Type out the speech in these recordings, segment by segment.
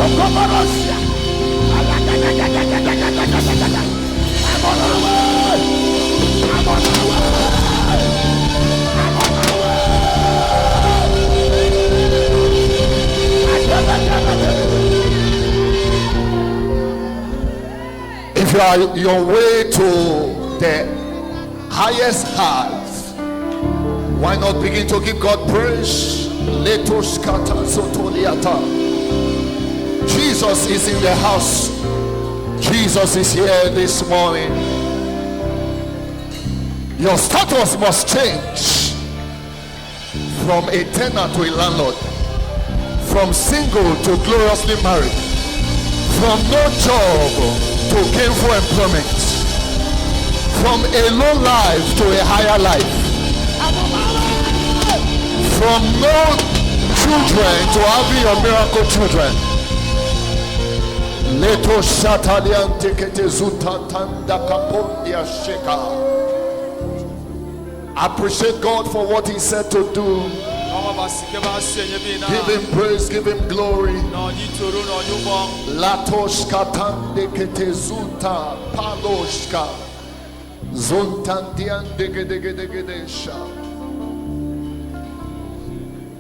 I'm on my way. I'm on my way. I'm on my way. If you are your way to the highest heights, why not begin to give God praise? Jesus is in the house. Jesus is here this morning. Your status must change from a tenant to a landlord, from single to gloriously married, from no job to gainful employment, from a low life to a higher life, from no children to having your miracle children. Leto Shatalian Tekete Zutatanda Kapondia Sheka. Appreciate God for what He said to do. Give Him praise, give Him glory. Latoshka Tande Kete Zuta Paloshka Zuntandian Degedegedegedesha.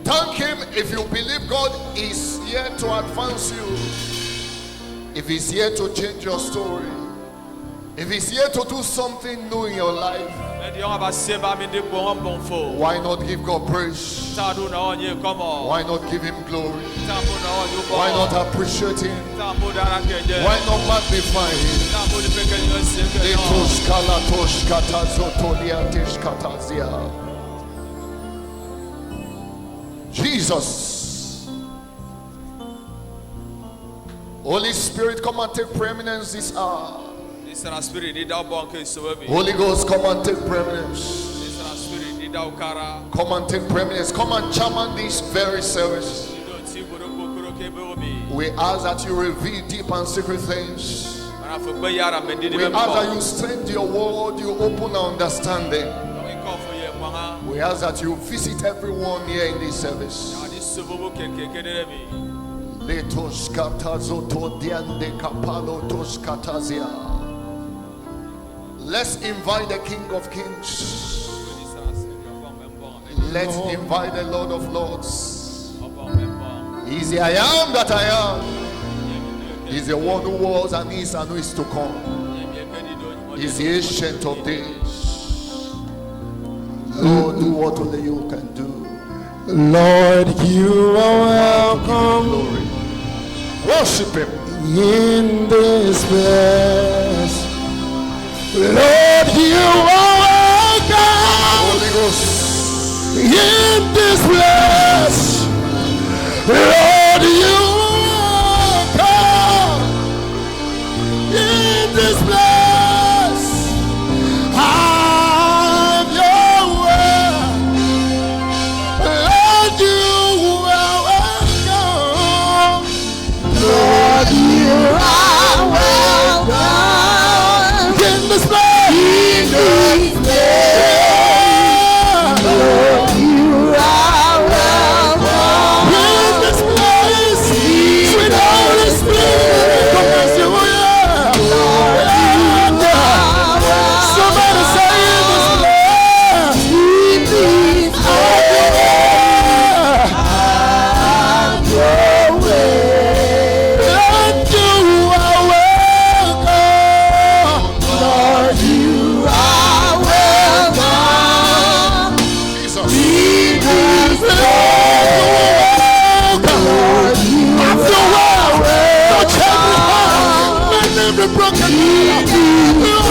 Thank Him if you believe God is here to advance you. If He's here to change your story. If He's here to do something new in your life. Why not give God praise? Why not give Him glory? Why not appreciate Him? Why not magnify Him? Jesus. Holy Spirit, come and take preeminence this hour. Holy Ghost, come and take preeminence. Come and take preeminence. Come and chairman this very service. We ask that you reveal deep and secret things. We ask that you strengthen your word, you open our understanding. We ask that you visit everyone here in this service. Let's invite the King of Kings. Let's invite the Lord of Lords. He's the I am that I am. He's the one who was and is and who is to come. He's the ancient of days. Lord, do what only you can do. Lord, you are welcome. Glory. Worship Him in this place. Lord, you are welcome. Holy Ghost in this place. Lord, you are welcome in this place. Have your way. Lord, you are welcome. Lord, you are welcome in this place. Lord, you are welcome in this place. Sweet Holy Spirit, come and say, oh yeah. Lord, you are welcome. Somebody say in this place. Have your way. And you are welcome. Lord, you are welcome. Jesus. In this place. Lord, you are welcome. Let every broken move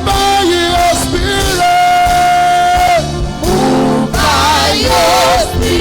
by your spirit. Move by your spirit.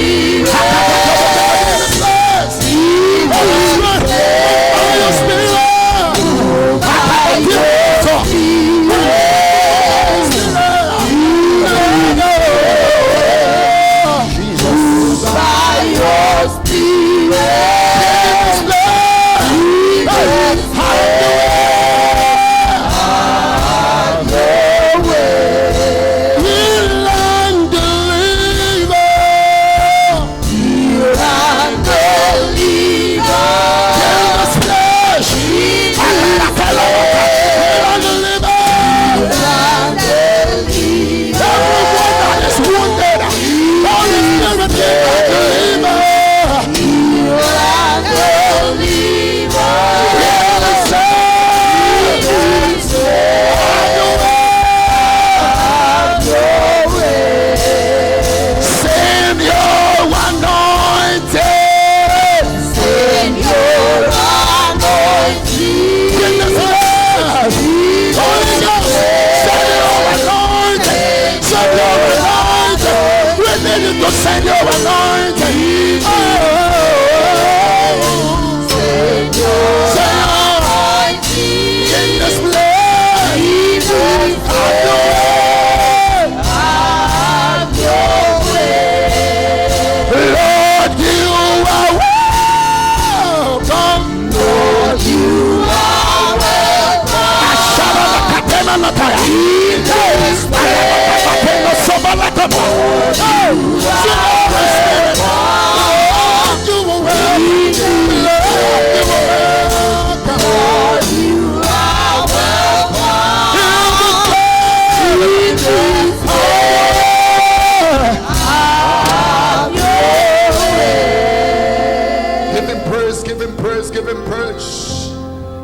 praise, give him praise.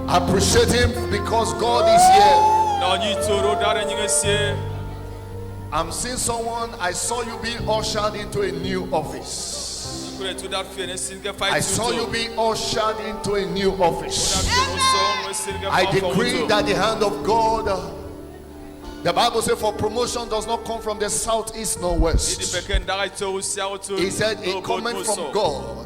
Appreciate him because God is here. I'm seeing someone, I saw you being ushered into a new office. I saw you being ushered into a new office. I decree that the hand of God, the Bible says, for promotion does not come from the south, east, nor west. He said it cometh from God.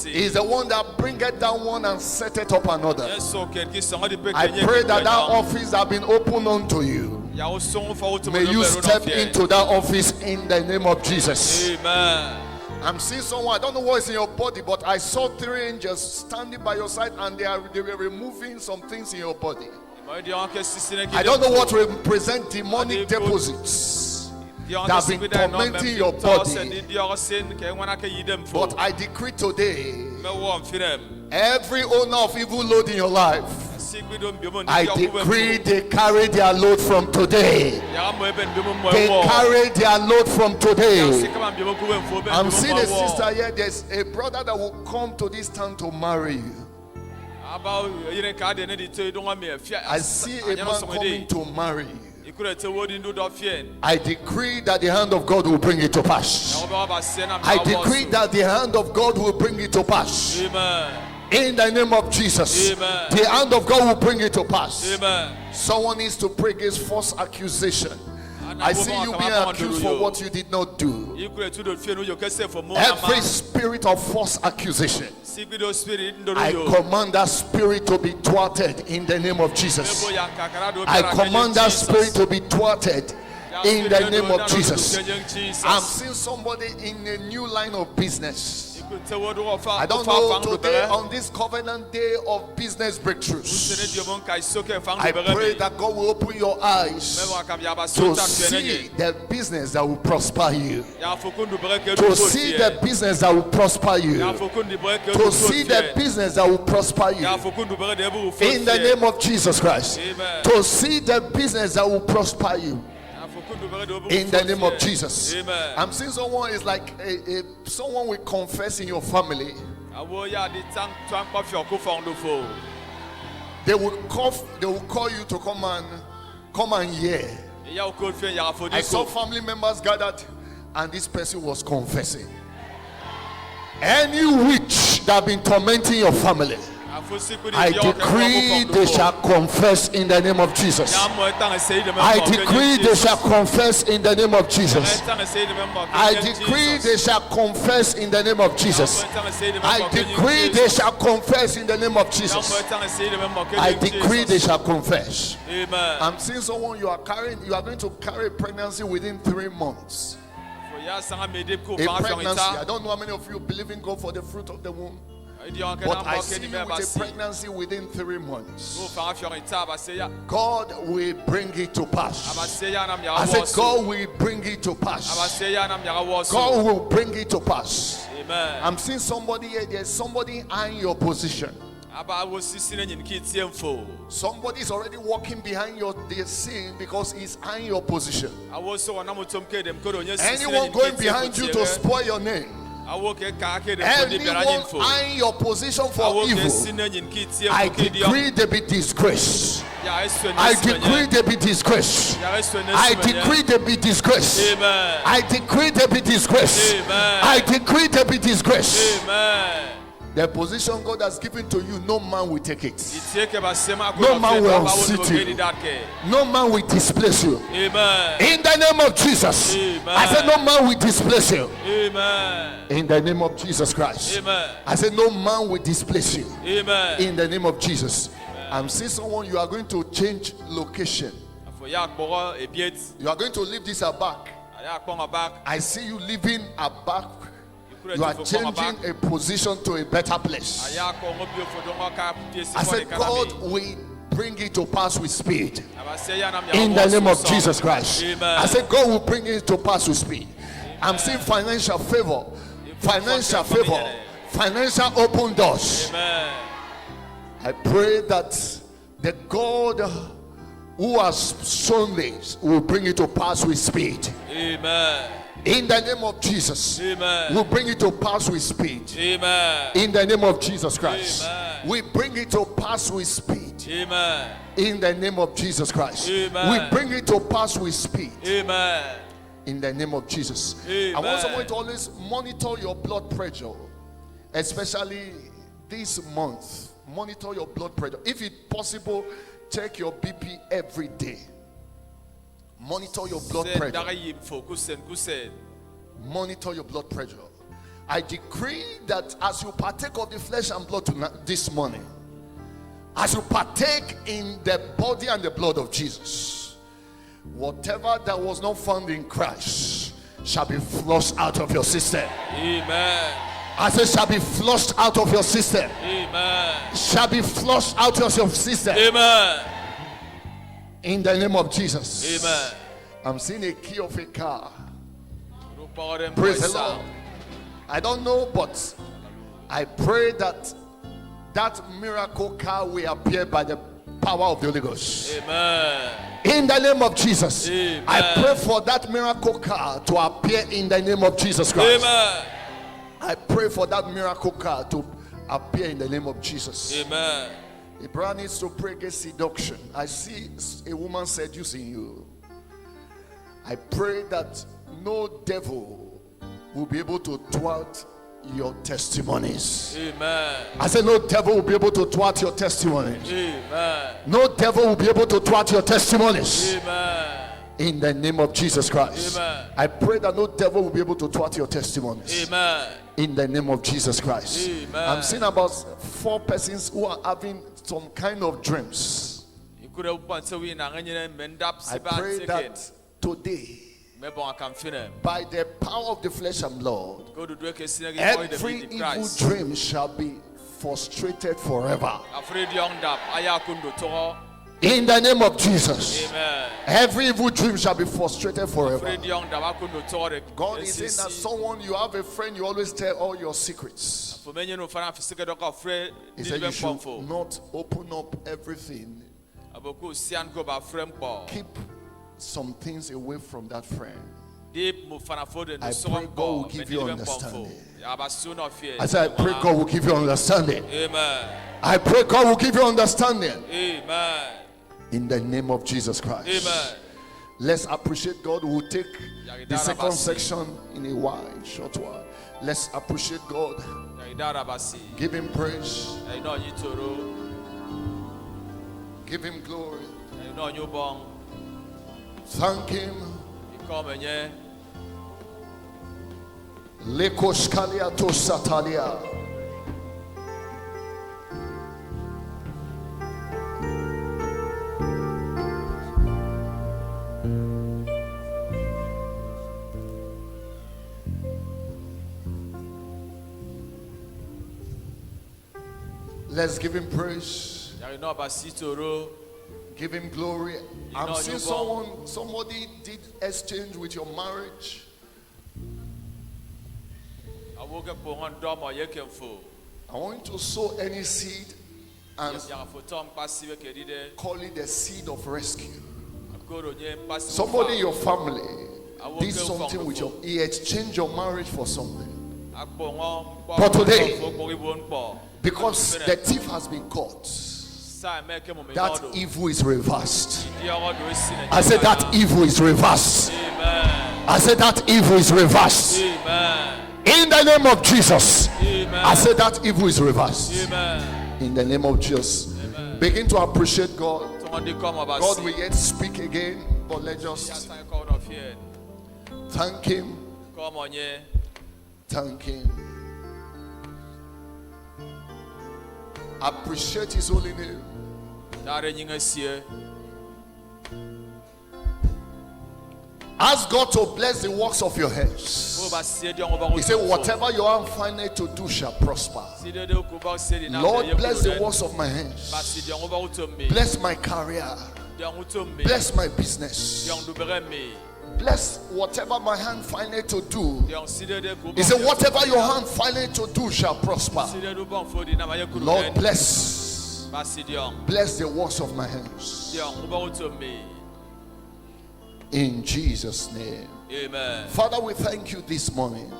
He's the one that bringeth down one and setteth up another. I pray that office has been opened unto you. May you step into that office in the name of Jesus. Amen. I'm seeing someone, I don't know what is in your body, but I saw 3 angels standing by your side and they were removing some things in your body. I don't know what represent demonic deposits that have been tormenting your body. But I decree today, every owner of evil load in your life, I decree they carry their load from today. They carry their load from today. I'm seeing a sister here. There's a brother that will come to this town to marry you. I see a man coming to marry you. I decree that the hand of God will bring it to pass. I decree that the hand of God will bring it to pass. In the name of Jesus. Amen. The hand of God will bring it to pass. Amen. Someone needs to pray against false accusation. I see you being accused for what you did not do. Every spirit of false accusation, I command that spirit to be thwarted in the name of Jesus. I command that spirit to be thwarted in the name of Jesus. I'm seeing somebody in a new line of business. I don't know, today on this covenant day of business breakthroughs, I pray that God will open your eyes to see the business that will prosper you, to see the business that will prosper you, to see the business that will prosper you in the name of Jesus Christ, to see the business that will prosper you in the name of Jesus. Amen. I'm seeing someone is like someone will confess in your family. They will call you to come and hear. I saw family members gathered and this person was confessing. Any witch that have been tormenting your family, I decree they shall confess in the name of Jesus. I decree they shall confess in the name of Jesus. I decree they shall confess in the name of Jesus. I decree they shall confess in the name of Jesus. I decree they shall confess. Amen. I'm seeing someone you are going to carry pregnancy within 3 months. A pregnancy. I don't know how many of you believe in God for the fruit of the womb. But I see you with a pregnancy within 3 months. God will bring it to pass. I said God will bring it to pass. God will bring it to pass. Amen. I'm seeing somebody here. There's somebody eyeing your position. Somebody is already walking behind the scene because he's eyeing your position. Anyone going behind you to spoil your name, anyone eyeing your position for evil, I decree they be disgraced. I decree they be disgraced. I decree they be disgraced. I decree they be disgraced. I decree they be disgraced. The position God has given to you, no man will take it. No man will unseat you. No man will displace you. Amen. In the name of Jesus. Amen. I said no man will displace you. Amen. In the name of Jesus Christ. Amen. I said no man will displace you. Amen. In the name of Jesus. I'm seeing someone, you are going to change location. You are going to leave this Abak. I see you leaving Abak. You are changing a position to a better place. I said God will bring it to pass with speed. In the name of Jesus Christ. I said God will bring it to pass with speed. I'm seeing financial favor. Financial favor. Financial open doors. I pray that the God who has shown this will bring it to pass with speed. Amen. In the name of Jesus. Amen. We bring it to pass with speed. Amen. In the name of Jesus Christ. Amen. We bring it to pass with speed. Amen. In the name of Jesus Christ. Amen. We bring it to pass with speed. Amen. In the name of Jesus. Amen. I want someone to always monitor your blood pressure, especially this month. Monitor your blood pressure. If it's possible, check your BP every day. Monitor your blood pressure. Monitor your blood pressure. I decree that as you partake of the flesh and blood tonight, this morning, as you partake in the body and the blood of Jesus, whatever that was not found in Christ shall be flushed out of your system. Amen. I said, shall be flushed out of your system. Amen. Shall be flushed out of your system. Amen. In the name of Jesus. Amen. I'm seeing a key of a car. Praise the Lord. I don't know, but I pray that that miracle car will appear by the power of the Holy Ghost. Amen. In the name of Jesus. Amen. I pray for that miracle car to appear in the name of Jesus Christ. Amen. I pray for that miracle car to appear in the name of Jesus. Amen. Abraham needs to pray against seduction. I see a woman seducing you. I pray that no devil will be able to thwart your testimonies. Amen. I said no devil will be able to thwart your testimonies. Amen. No devil will be able to thwart your testimonies. Amen. In the name of Jesus Christ. Amen. I pray that no devil will be able to thwart your testimonies. Amen. In the name of Jesus Christ. Amen. I'm seeing about 4 persons who are having some kind of dreams. I pray that today, by the power of the flesh and blood, every evil dream shall be frustrated forever. In the name of Jesus. Amen. Every evil dream shall be frustrated forever. God is saying that someone, you have a friend, you always tell all your secrets. He said you should not open up everything. Keep some things away from that friend. I pray God will give you understanding. I said, I pray God will give you understanding. Amen. I pray God will give you understanding. Amen. In the name of Jesus Christ. Amen. Let's appreciate God. We'll take the second section in a while, short while. Let's appreciate God. Give him praise. Give him glory. Thank him. Lekoshkalia to Satalia. Let's give him praise. Give him glory. I'm seeing somebody did exchange with your marriage. I want you to sow any seed and call it the seed of rescue. Somebody in your family did something with your, he exchanged your marriage for something. But today, because the thief has been caught, that evil is reversed. I said that evil is reversed. I said that evil is reversed. In the name of Jesus. I said that evil is reversed. In the name of Jesus. Begin to appreciate God. God will yet speak again, but let's just thank him. Thank him. Appreciate his holy name. Ask God to bless the works of your hands. He said, whatever your hand findeth to do shall prosper. Lord, bless the works of my hands. Bless my career. Bless my business. Bless whatever my hand findeth to do. He said, whatever your hand findeth to do shall prosper. Lord, bless the works of my hands. In Jesus' name. Amen. Father, we thank you this morning.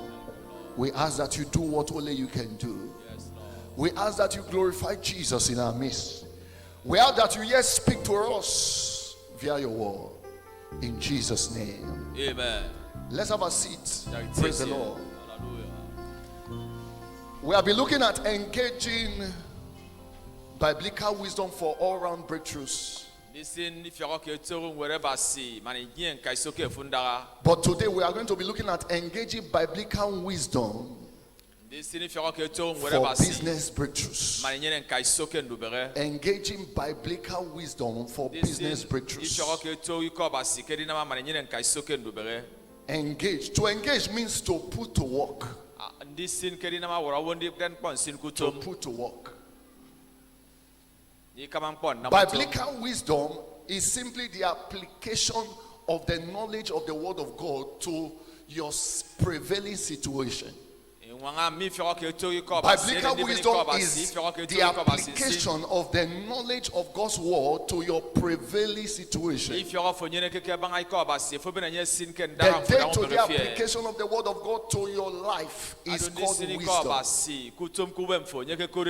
We ask that you do what only you can do. Yes, Lord. We ask that you glorify Jesus in our midst. We ask that you yet speak to us via your word. In Jesus' name. Amen. Let's have a seat. That Praise the takes you. Lord. Hallelujah. We have been looking at engaging biblical wisdom for all-round breakthroughs. Listen, if you're okay, to wherever see, man, again, kaisoke fundara. But today we are going to be looking at engaging biblical wisdom Listen, if you're okay, to for wherever see, business breakthroughs. man, again, kaisoke ndubere. Engaging biblical wisdom for business If you're breakthroughs. okay, to you cover see, kedi na man, again, kaisoke ndubere. Engage. To engage means to put to work. Listen, kedi na ma wora wondi den pon sin To kutum. put to work. Ni kama pon na mutum. Biblical wisdom is simply the application of the knowledge of the word of God to your prevailing situation. Biblical wisdom is the application of the knowledge of God's word to your prevailing situation. The day-to-day application of the word of God to your life is called wisdom.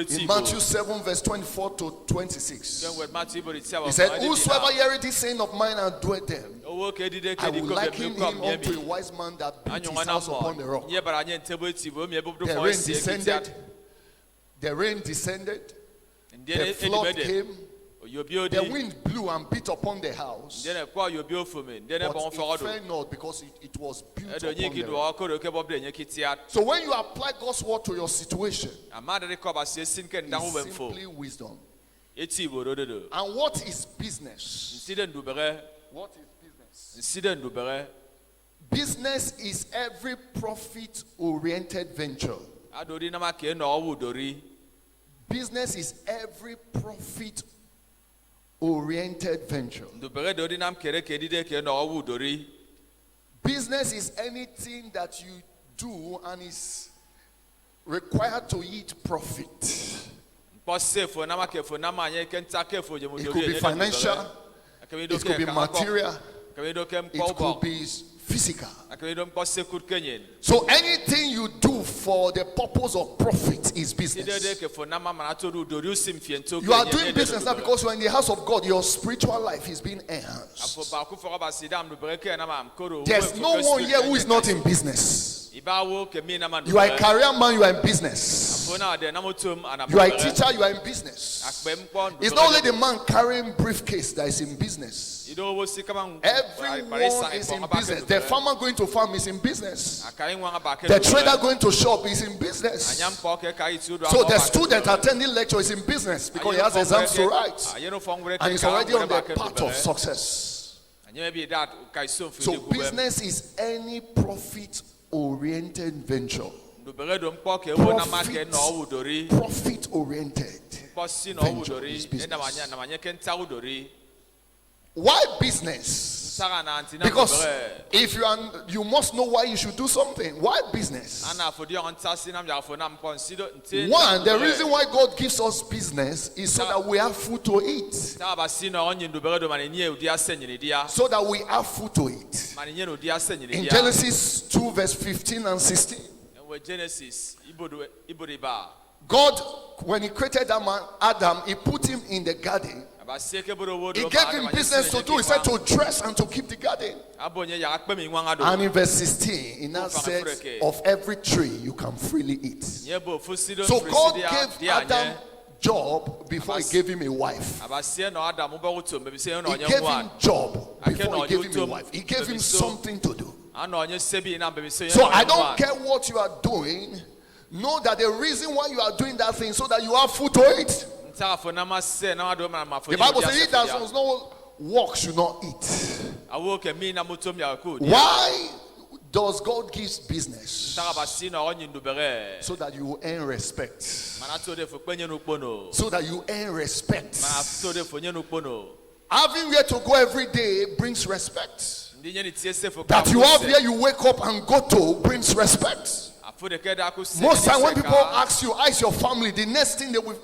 In Matthew 7 verse 24 to 26, he said, whosoever heareth this saying of mine and doeth them, I will liken him unto a wise man that built his house upon the rock. The rain descended, the flood came, the wind blew and beat upon the house, but it fell not because it was built upon the rock. So when you apply God's word to your situation, it's simply wisdom. And what is business? What is business? Business is every profit-oriented venture. Business is every profit-oriented venture. Business is anything that you do and is required to eat profit. It could be financial, it could be material, it could be physical. So anything you do for the purpose of profit is business. You are doing business now because you are in the house of God. Your spiritual life is being enhanced. There's no one here who is not in business. You are a career man, you are in business. You are a teacher, you are in business. It's not only the man carrying briefcase that is in business. Everyone is in business. The farmer going to farm is in business. The trader going to shop is in business. So the student attending lecture is in business because he has exams to write. And he's already on the path of success. So business is any profit-oriented venture. Profit-oriented venture is business. Why business? Because if you must know why you should do something. Why business? One, the reason why God gives us business is so that we have food to eat. So that we have food to eat. In Genesis 2 verse 15 and 16, God, when he created Adam, he put him in the garden. He gave him business to do. He said to dress and to keep the garden. And in verse 16, he now said, of every tree you can freely eat. So God gave Adam job before he gave him a wife. He gave him job before he gave him a wife. He gave him something to do. So I don't care what you are doing. Know that the reason why you are doing that thing so that you have food to eat. The Bible says he that does not work should not eat. Why does God give business? So that you will earn respect. So that you earn respect. Having where to go every day brings respect. That you have where you wake up and go to brings respect. Most time when people ask you, how's your family, the next thing they will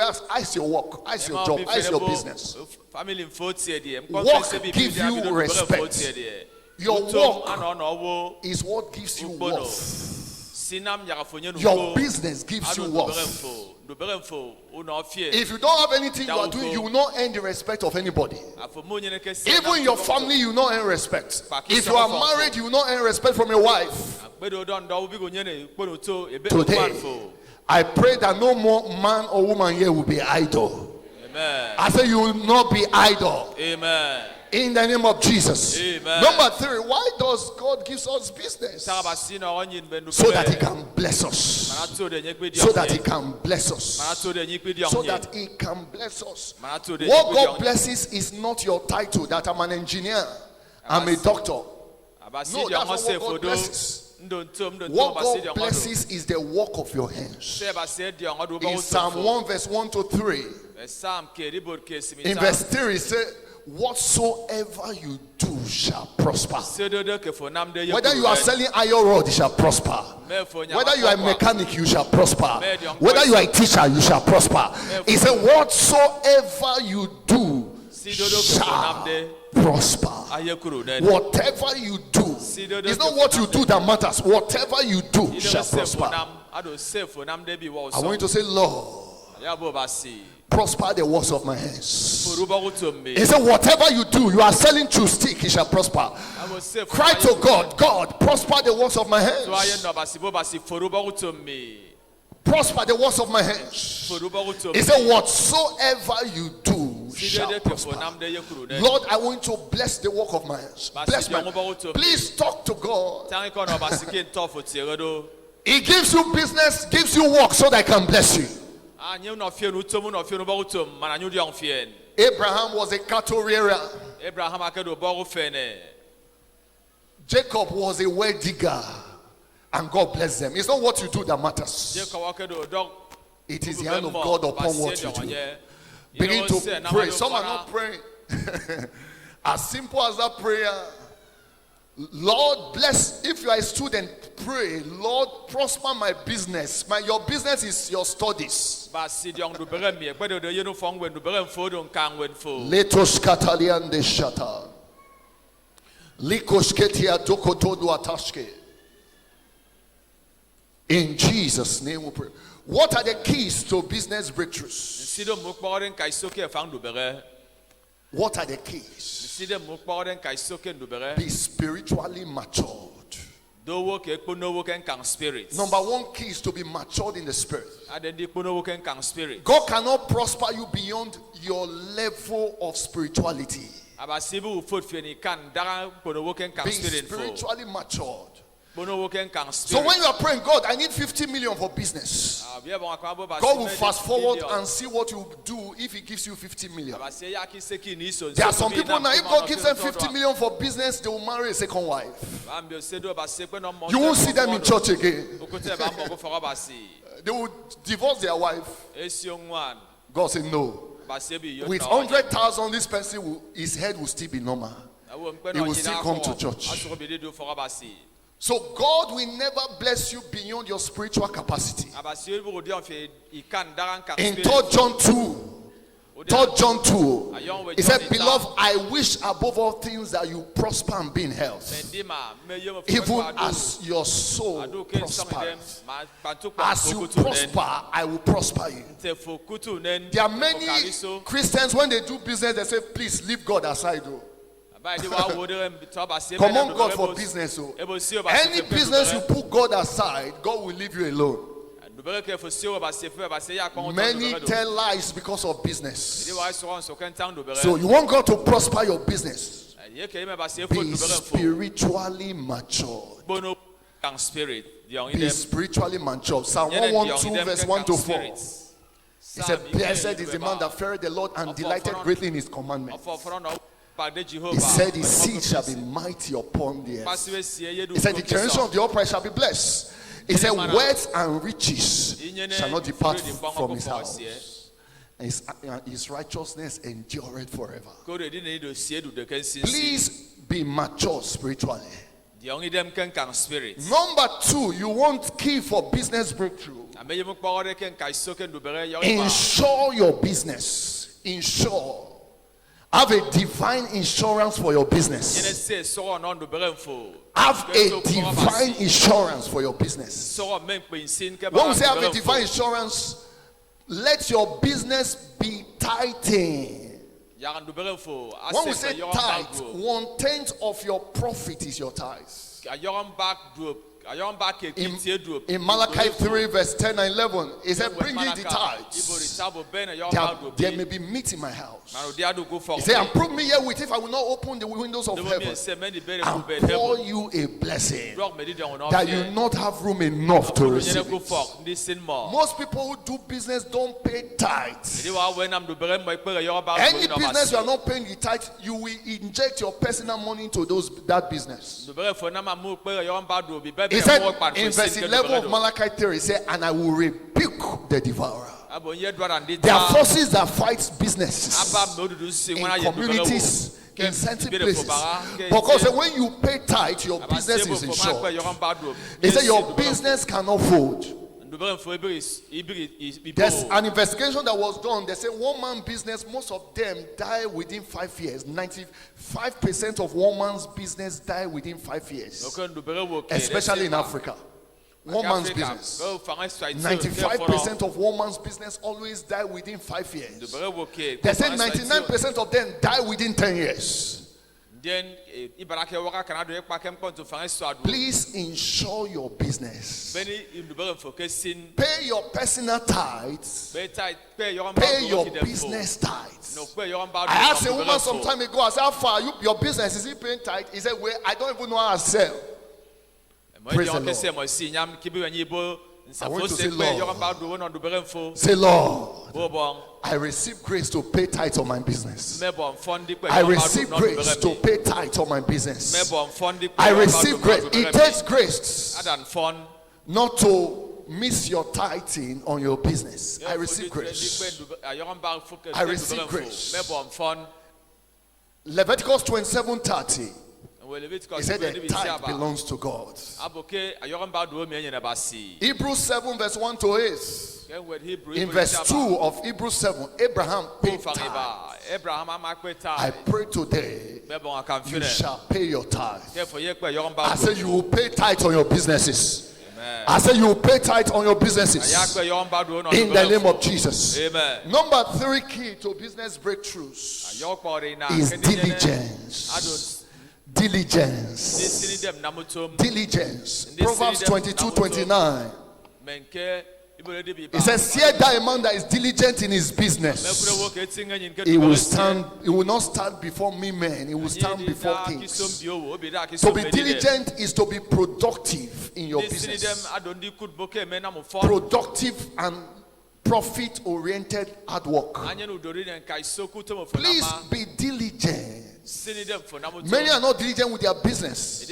ask, how's your work, how's your job, how's your business. Work gives you respect. Your work is what gives you worth. Your business gives you worth. If you don't have anything you are doing, you will not earn the respect of anybody. Even in your family, you will not earn respect. If you are married, you will not earn respect from your wife. Today, I pray that no more man or woman here will be idle. Amen. I say you will not be idle. Amen. In the name of Jesus. Amen. Number 3, why does God give us business? So that He can bless us. So that He can bless us. So that He can bless us. What God blesses is not your title, that I'm an engineer, I'm a doctor. No, that's not what God blesses. What God blesses is the work of your hands. In Psalm 1 verse 1 to 3. In verse 3 it says, whatsoever you do shall prosper. Whether you are selling iron rod, it shall prosper. Whether you are a mechanic, you shall prosper. Whether you are a teacher, you shall prosper. He said, whatsoever you do shall prosper. Whatever you do, it's not what you do that matters. Whatever you do shall prosper. I want you to say, Lord, prosper the works of my hands. He said, whatever you do, you are selling through stick, it shall prosper. Cry to God, God, prosper the works of my hands. Prosper the works of my hands. He said, whatsoever you do shall prosper. Lord, I want to bless the work of my hands. Bless my hands. Please talk to God. He gives you business, gives you work so that I can bless you. Abraham was a cattle rearer. Jacob was a well digger. And God bless them. It's not what you do that matters. It is the hand of God upon what you do. Begin to pray. Some are not praying. As simple as that prayer. Lord, bless. If you are a student, pray. Lord, prosper my business. Your business is your studies. Letos katalian de shata. Likos ketia tokotodu atashke. In Jesus' name we pray. What are the keys to business breakthroughs? What are the keys? Be spiritually matured. Number 1 key is to be matured in the spirit. God cannot prosper you beyond your level of spirituality. Be spiritually matured. So when you are praying, God, I need 50 million for business, God will fast forward and see what you do if He gives you 50 million. There are some people now, if God gives them 50 million for business, they will marry a second wife. You won't see them in church again. They will divorce their wife. God said no. With 100,000, this person, his head will still be normal. He will still come to church. So God will never bless you beyond your spiritual capacity. In 3 John 2, He said, beloved, I wish above all things that you prosper and be in health, even as your soul prospers. As you prosper, I will prosper you. There are many Christians, when they do business, they say, please leave God aside. Come on, God, for business. Any business you put God aside, God will leave you alone. Many tell lies because of business. So you want God to prosper your business. Be spiritually mature. Be spiritually mature. Psalm 112 verse 1 to 4. He said, blessed is the man that feareth the Lord and delighted greatly in His commandments. He said his seed shall be mighty upon the earth. He said the generation of the upright shall be blessed. He said wealth and riches shall not depart from his house. And his righteousness endureth forever. Please be mature spiritually. Die only them can spirit. Number 2, you want key for business breakthrough. Insure your business. Insure. Have a divine insurance for your business. Have a divine insurance for your business. When we say have a divine insurance, let your business be tithing. When we say tithe, 1/10 of your profit is your tithe. In Malachi 3 verse 10 and 11, it said, bring ye the tithes. There may be meat in my house. He said, and prove me herewith if I will not open the windows of heaven and pour you a blessing that you not have room enough to receive it. Most people who do business don't pay tithes. Any business you are not paying the tithe, you will inject your personal money into that business. He said in verse 11 of Malachi 3, he said, and I will rebuke the devourer. There are forces that fight businesses in communities, in certain places. Because when you pay tithe, your business is insured. He said your business cannot fold. There's an investigation that was done. They said one man business, most of them die within 5 years. 95% of one man's business die within 5 years, especially in Africa. One man's business, 95% of one man's business always die within 5 years. They said 99% of them die within 10 years. Please insure your business. Pay your personal tithes. Pay your business tithes. I asked a woman some time ago, I said, how far your business? Is it paying tithe? He said, well, I don't even know how to sell. Praise the Lord. I want to say, Lord. Say, Lord, I receive grace to pay tithe on my business. I receive grace to pay tithe on my business. I receive grace. It takes grace not to miss your tithing on your business. I receive grace. I receive grace. Leviticus 27:30. He said the tithe belongs to God. Hebrews 7 verse 1 to 8. In verse 2 of Hebrews 7, Abraham paid tithe. I pray today you shall pay your tithe. I say you will pay tithe on your businesses. I say you will pay tithe on your businesses in the name of Jesus. Amen. Number 3 key to business breakthroughs is diligence. Diligence. Diligence. Proverbs 22:29. It says, "Fear thy man that is diligent in his business. He will stand. He will not stand before me men. He will stand before kings." To be diligent is to be productive in your business. Productive and profit-oriented hard work. Please be diligent. Many are not diligent with their business.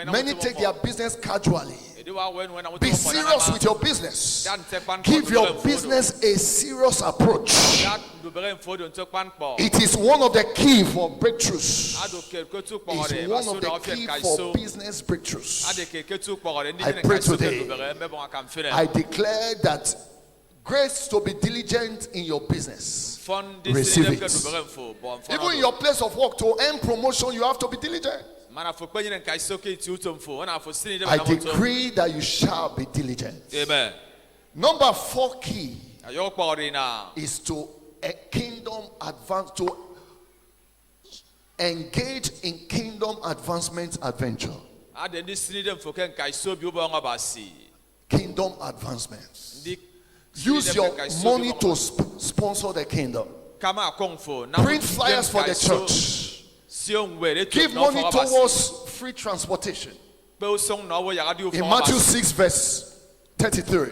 Many take their business casually. Be serious with your business. Give your business a serious approach. It is one of the key for breakthroughs. It's one of the key for business breakthroughs. I pray today, I declare that grace to be diligent in your business. Receive it. Even in your place of work, to earn promotion, you have to be diligent. I decree that you shall be diligent. Amen. Number 4 key is to a kingdom advance, to engage in kingdom advancement adventure. Kingdom advancements. Use your money to sponsor the kingdom. Print flyers for the church. Give money towards free transportation. In Matthew 6 verse 33,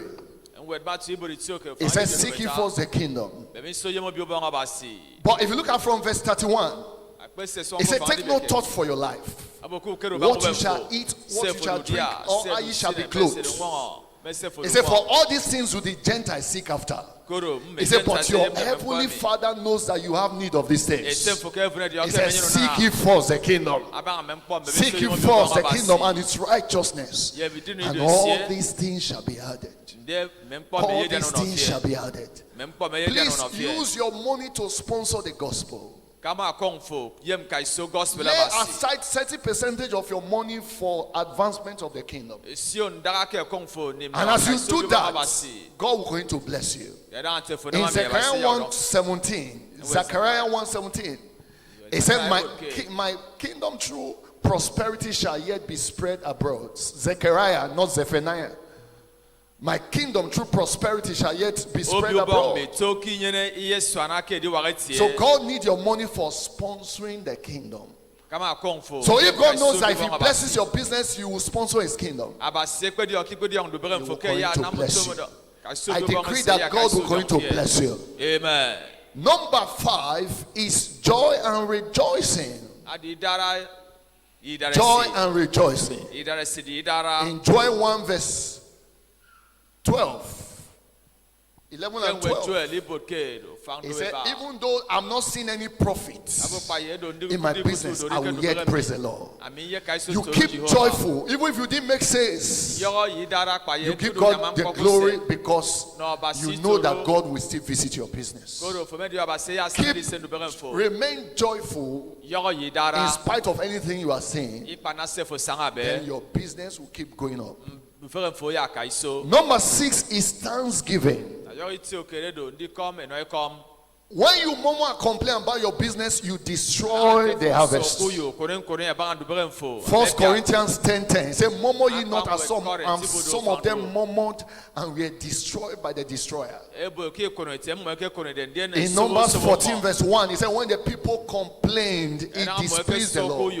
it says, "Seek ye first the kingdom." But if you look at from verse 31, it said, "Take no thought for your life, what you shall eat, what you shall drink, or how you shall be clothed." Mais c'est He said, for all these things do the Gentiles seek after. He said, but your heavenly Father knows that you have need of these things. He said, seek ye first the kingdom. Seek ye first the kingdom and its righteousness. And all these things shall be added. All these things shall be added. Please use your money to sponsor the gospel. Lay aside 30% of your money for advancement of the kingdom. And as you do that, God will going to bless you. In Zechariah 1:17, it said, my kingdom through prosperity shall yet be spread abroad. Zechariah, not Zephaniah. My kingdom through prosperity shall yet be spread abroad. So God needs your money for sponsoring the kingdom. So if God knows that if He blesses your business, you will sponsor His kingdom. He will going to bless you. I decree that God will going to bless you. Amen. Number 5 is joy and rejoicing. Joy and rejoicing. In Joy 1 verse 11 and 12. He said, even though I'm not seeing any profit in my business, I will yet praise the Lord. You keep joyful. Even if you didn't make sales, you give God the glory because you know that God will still visit your business. Remain joyful in spite of anything you are saying. Then your business will keep going up. Number 6 is thanksgiving. When you murmur and complain about your business, you destroy the harvest. 1 Corinthians 10:10 says, murmur ye not as some, and some of them murmured and were destroyed by the destroyer. In Numbers 14 verse 1, he said, when the people complained, it displeased the Lord.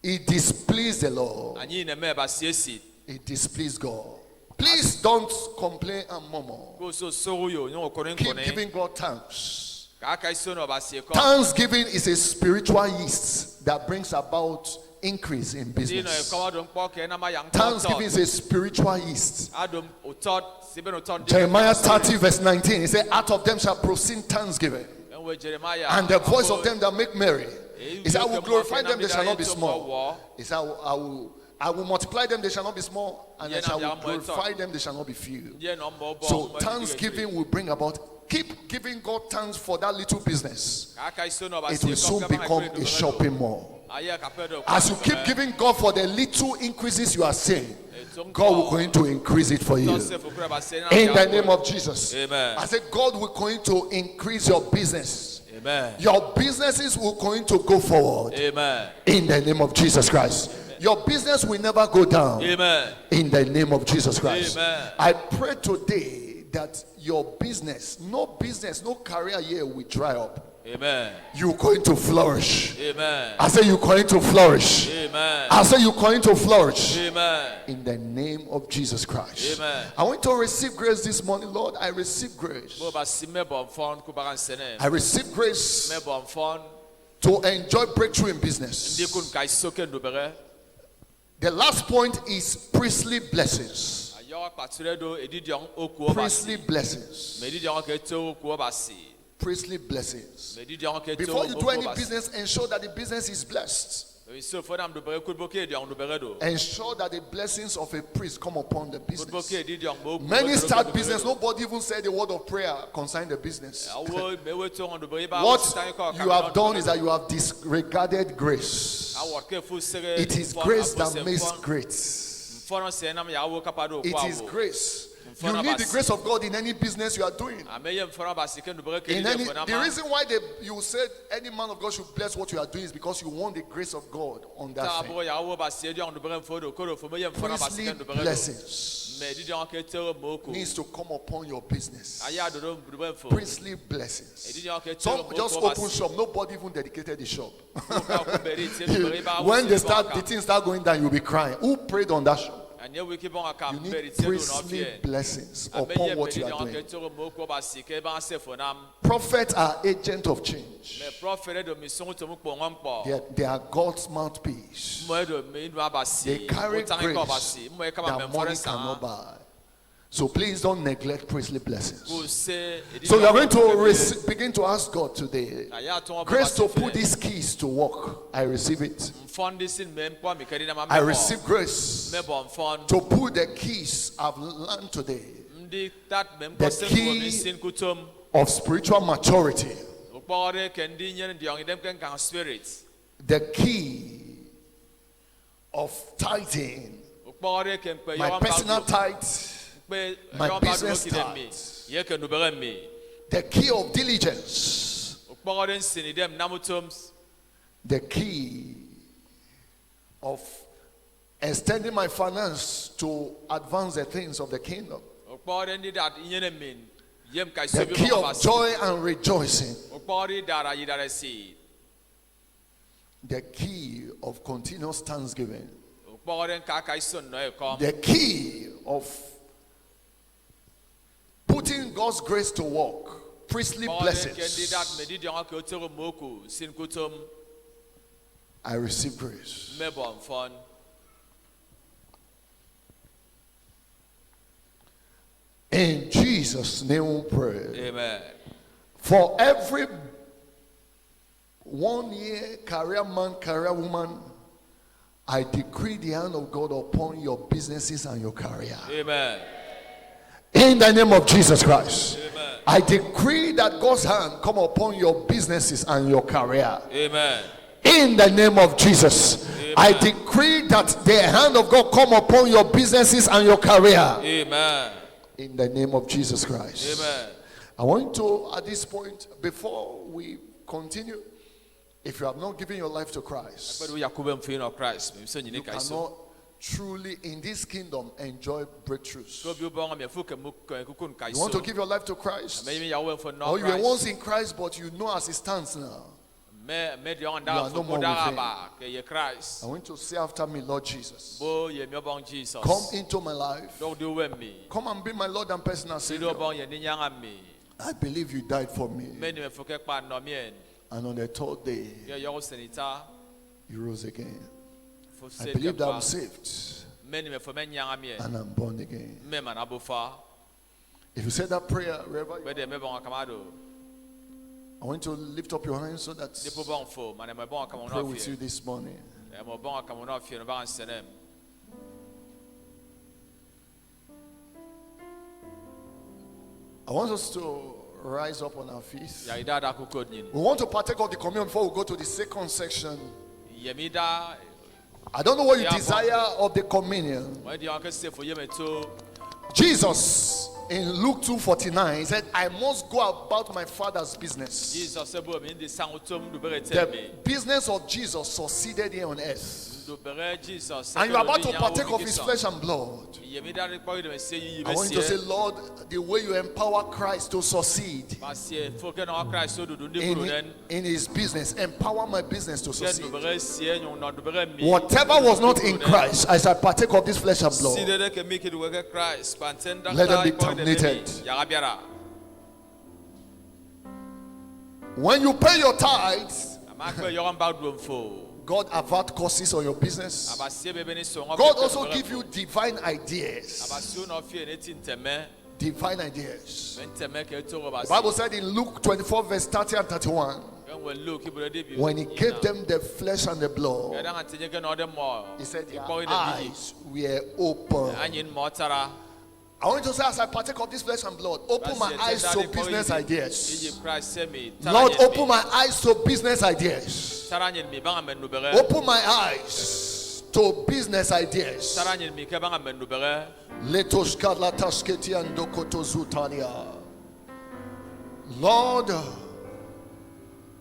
It displeased the Lord. It displeased God. Please don't complain and murmur. Keep giving God thanks. Thanksgiving is a spiritual yeast that brings about increase in business. Thanksgiving is a spiritual yeast. Jeremiah 30 verse 19, he said, out of them shall proceed thanksgiving, and the voice of them that make merry. He said, I will glorify them, they shall not be small. He said, I will multiply them, they shall not be small, and I will glorify them, they shall not be few. So thanksgiving will bring about. Keep giving God thanks for that little business. It will soon become a shopping mall. As you keep giving God for the little increases you are seeing, God will going to increase it for you. In the name of Jesus. Amen. I said God will going to increase your business. Amen. Your businesses will going to go forward. Amen. In the name of Jesus Christ. Amen. Your business will never go down. Amen. In the name of Jesus Christ. Amen. I pray today that your business, no career here will dry up. Amen. You're going to flourish. Amen. I say you're going to flourish. Amen. I say you're going to flourish. Amen. In the name of Jesus Christ. Amen. I want to receive grace this morning, Lord. I receive grace. I receive grace to enjoy breakthrough in business. The last point is priestly blessings. Priestly blessings. Priestly blessings. Before you do any business, ensure that the business is blessed. Ensure that the blessings of a priest come upon the business. Many start business, nobody even said the word of prayer concerning the business. What you have done is that you have disregarded grace. It is grace that makes great. It is grace. You need the grace of God in any business you are doing. The reason why you said any man of God should bless what you are doing is because you want the grace of God on that thing. Priestly blessings needs to come upon your business. Priestly blessings. Some just open shop. Nobody even dedicated the shop. When the things start going down, you'll be crying. Who prayed on that shop? ɛnyɛ wiki bɔn aka You need mbɛri tie do na priestly ɔfiɛ blessings upon what you are doing. Prophets are agents of change. They are God's mouthpiece. They carry grace that money cannot buy. So please don't neglect priestly blessings. So you are going to begin to ask God today, grace to put these keys to work. I receive it. I receive grace to put the keys I've learned today. The key of spiritual maturity. The key of tithing. My personal tithe. My business tithe. The key of diligence. The key of extending my finance to advance the things of the kingdom. The key of joy and rejoicing. The key of continuous thanksgiving. The key of putting God's grace to work. Priestly blessings. I receive grace. In Jesus' name we pray. Amen. For every 1 year career man, career woman, I decree the hand of God upon your businesses and your career. Amen. In the name of Jesus Christ. Amen. I decree that God's hand come upon your businesses and your career. Amen. In the name of Jesus. Amen. I decree that the hand of God come upon your businesses and your career. Amen. In the name of Jesus Christ. Amen. I want to, at this point, before we continue, if you have not given your life to Christ, you cannot truly in this kingdom enjoy breakthroughs. You want to give your life to Christ, or you were once in Christ but you know as it stands now, you are no more with him. I want to say after me, Lord Jesus, come into my life, come and be my Lord and personal Savior. I believe you died for me, and on the third day you rose again. I believe that I'm saved and I'm born again. If you said that prayer wherever you are, I want you to lift up your hands so that I pray with you this morning. I want us to rise up on our feet. We want to partake of the communion before we go to the second section. I don't know what you desire of the communion. Jesus in Luke 2:49 said, I must go about my Father's business. The business of Jesus succeeded here on earth. And you are about to partake of his flesh and blood. I want you to say, Lord, the way you empower Christ to succeed in his business, empower my business to succeed. Whatever was not in Christ, as I partake of this flesh and blood, let them be terminated. When you pay your tithes, God avert curses on your business. God also give you divine ideas. Divine ideas. The Bible said in Luke 24 verse 30 and 31, when he gave them the flesh and the blood, he said their eyes were open. I want to say, as I partake of this flesh and blood, open my eyes to business ideas. Lord, open my eyes to business ideas. Open my eyes to business ideas. Lord,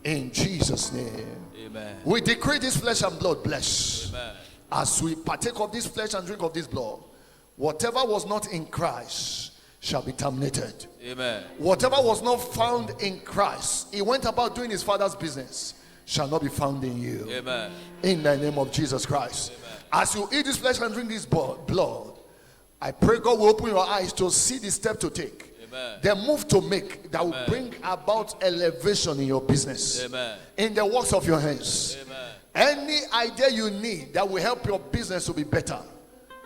in Jesus' name, amen. We decree this flesh and blood blessed. As we partake of this flesh and drink of this blood, whatever was not in Christ shall be terminated. Amen. Whatever was not found in Christ, he went about doing his Father's business, shall not be found in you. Amen. In the name of Jesus Christ. Amen. As you eat this flesh and drink this blood, I pray God will open your eyes to see the step to take. Amen. The move to make that will bring about elevation in your business. Amen. In the works of your hands. Amen. Any idea you need that will help your business to be better,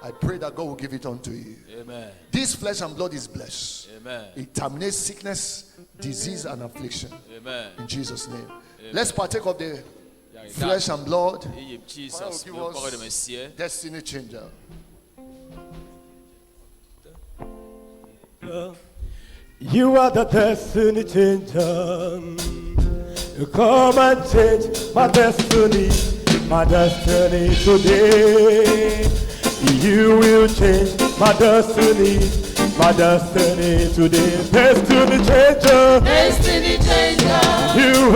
I pray that God will give it unto you. Amen. This flesh and blood is blessed. Amen. It terminates sickness, disease, and affliction. Amen. In Jesus' name. Let's partake of the flesh and blood. Jesus, Give us destiny changer. You are the destiny changer. Come and change my destiny today. You will change my destiny today. Destiny changer. Destiny changer. You